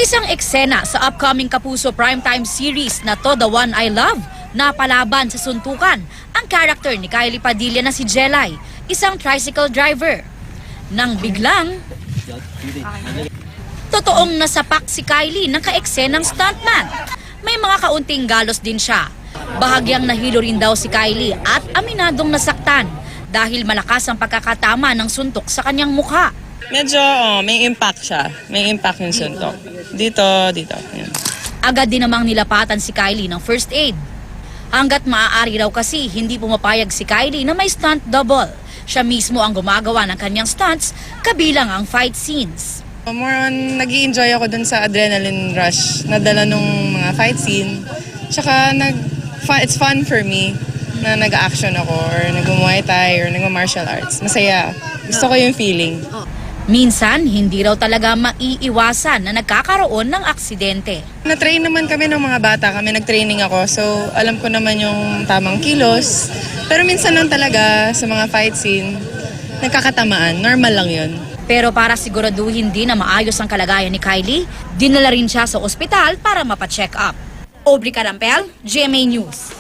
Isang eksena sa upcoming Kapuso primetime series na To The One I Love na palaban sa suntukan ang character ni Kylie Padilla na si Jelay, isang tricycle driver. Nang biglang, totoong nasapak si Kylie ng kaeksenang stuntman. May mga kaunting galos din siya. Bahagyang nahilo rin daw si Kylie at aminadong nasaktan dahil malakas ang pagkakatama ng suntok sa kanyang mukha. Medyo may impact siya. May impact yung suntok. Dito. Yan. Agad din namang nilapatan si Kylie ng first aid. Hanggat maaari raw kasi hindi pumapayag si Kylie na may stunt double. Siya mismo ang gumagawa ng kanyang stunts, kabilang ang fight scenes. More on, nag-i-enjoy ako dun sa adrenaline rush na dala nung mga fight scene. Tsaka it's fun for me na nag-action ako or nag-muay thai or nag-martial arts. Masaya. Gusto ko yung feeling. Minsan, hindi raw talaga maiiwasan na nagkakaroon ng aksidente. Na-train naman kami ng mga bata. Nag-training ako. So, alam ko naman yung tamang kilos. Pero minsan lang talaga sa mga fight scene, nagkakatamaan. Normal lang yun. Pero para siguraduhin din na maayos ang kalagayan ni Kylie, dinala rin siya sa ospital para mapacheck up. Aubrey Carampel, GMA News.